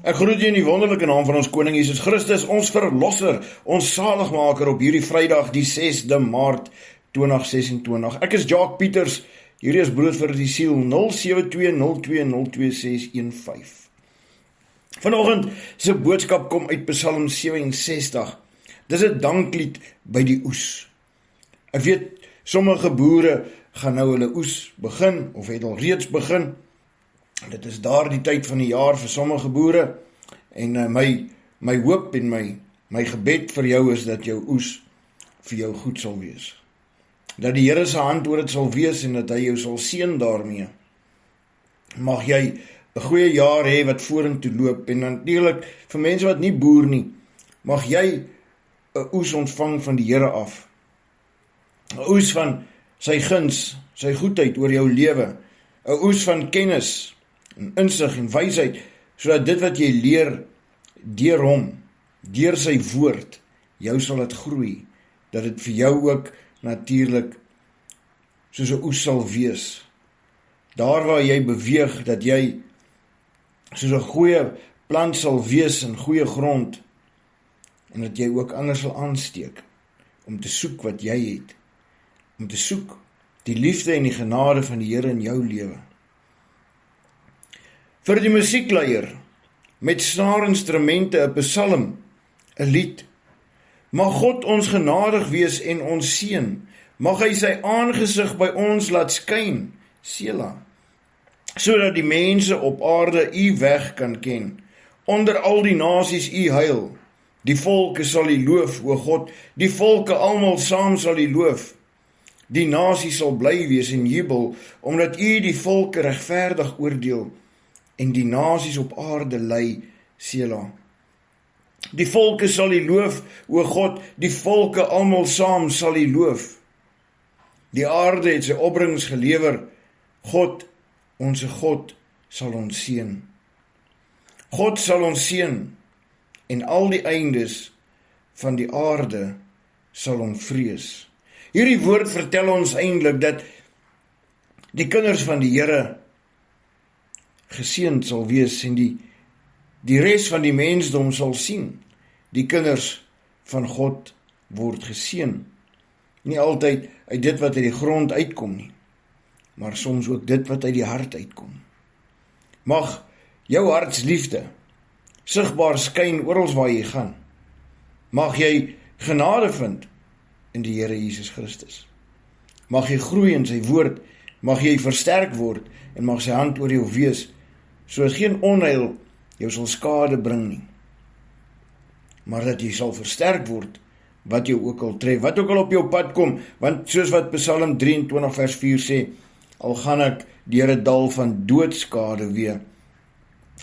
Ek groet u in die wonderlike naam van ons Koning Jesus Christus, ons Verlosser, ons Saligmaker op hierdie Vrydag, die 6de Maart 2026. Ek is Jacques Pieters, hierdie is Brood vir die Siel, 0720202615. Vanoggend se boodskap kom uit Psalm 67. Dis 'n danklied by die oes. Ek weet, sommige boere gaan nou hulle oes begin, of het al reeds begin. Dit is daar die tyd van die jaar vir sommige boere, en my hoop en my gebed vir jou is dat jou oes vir jou goed sal wees. Dat die Here se hand oor dit sal wees en dat hy jou sal seën daarmee. Mag jy 'n goeie jaar hê wat vorentoe loop, en natuurlik vir mense wat nie boer nie, mag jy 'n oes ontvang van die Here af. 'n Oes van sy guns, sy goedheid oor jou lewe, 'n oes van kennis en insig en wysheid, sodat dit wat jy leer deur hom, deur sy woord, jou sal dit groei, dat dit vir jou ook natuurlik soos 'n oes sal wees. Daar waar jy beweeg, dat jy soos 'n goeie plant sal wees in goeie grond, en dat jy ook ander sal aansteek, om te soek wat jy het, om te soek die liefde en die genade van die Here in jou lewe. Vir die musiekleier, met snaarinstrumente, 'n psalm, 'n lied. Mag God ons genadig wees en ons seën. Mag hy sy aangesig by ons laat skyn, Sela, sodat die mense op aarde u weg kan ken. Onder al die nasies u heil. Die volke sal u loof, o God, die volke almal saam sal u loof. Die nasies sal bly wees en jubel, omdat u die volke regverdig oordeel, en die nasies op aarde lei, Sela. Die volke sal u loof, o God, die volke almal saam sal u loof. Die aarde het sy opbrengs gelewer, God, onse God, sal ons seën. God sal ons seën, en al die eindes van die aarde sal hom vrees. Hierdie woord vertel ons eintlik dat die kinders van die Here geseënd sal wees, en die res van die mensdom sal sien, die kinders van God word geseën. Nie altyd uit dit wat uit die grond uitkom nie, maar soms ook dit wat uit die hart uitkom. Mag jou hartsliefde sigbaar skyn oral waar jy gaan. Mag jy genade vind in die Here Jesus Christus. Mag jy groei in sy woord, mag jy versterk word, en mag sy hand oor jou wees, sodat geen onheil jou sal skade bring nie, maar dat jy sal versterk word, wat jou ook al tref, wat ook al op jou pad kom, want soos wat Psalm 23 vers 4 sê, al gaan ek deur 'n dal van doodskade wee,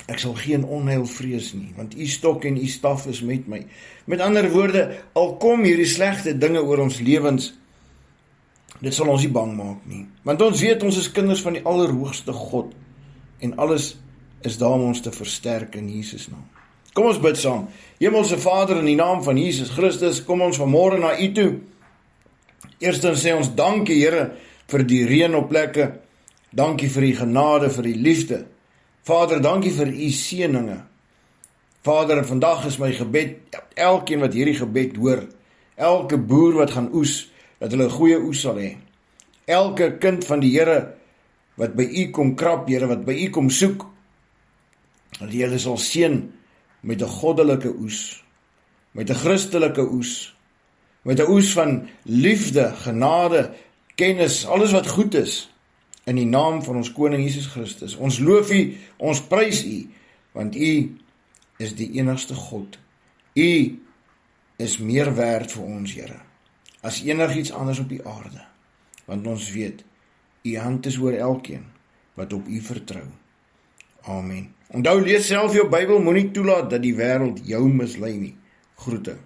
ek sal geen onheil vrees nie, want u stok en u staf is met my. Met ander woorde, al kom hierdie slegte dinge oor ons lewens, dit sal ons nie bang maak nie, want ons weet ons is kinders van die Allerhoogste God, en alles is daar om ons te versterk in Jesus naam. Kom ons bid saam. Hemelse Vader, in die naam van Jesus Christus, kom ons vanmôre na u toe. Eerstens sê ons dankie, Here, vir die reën op plekke. Dankie vir die genade, vir die liefde. Vader, dankie vir u seëninge. Vader, vandag is my gebed, elkeen wat hierdie gebed hoor, elke boer wat gaan oes, dat hulle 'n goeie oes sal hê. Elke kind van die Here wat by u kom krap, Here, wat by u kom soek, dat jy hulle sal seën met 'n goddelike oes, met 'n Christelike oes, met 'n oes van liefde, genade, kennis, alles wat goed is, in die naam van ons Koning Jesus Christus. Ons loof u, ons prys u, want u is die enigste God. U is meer werd vir ons, Here, as enigiets anders op die aarde, want ons weet, u hand is oor elkeen wat op u vertrou. Amen. Onthou, lees self jou Bybel, moenie toelaat dat die wêreld jou mislei nie. Groete.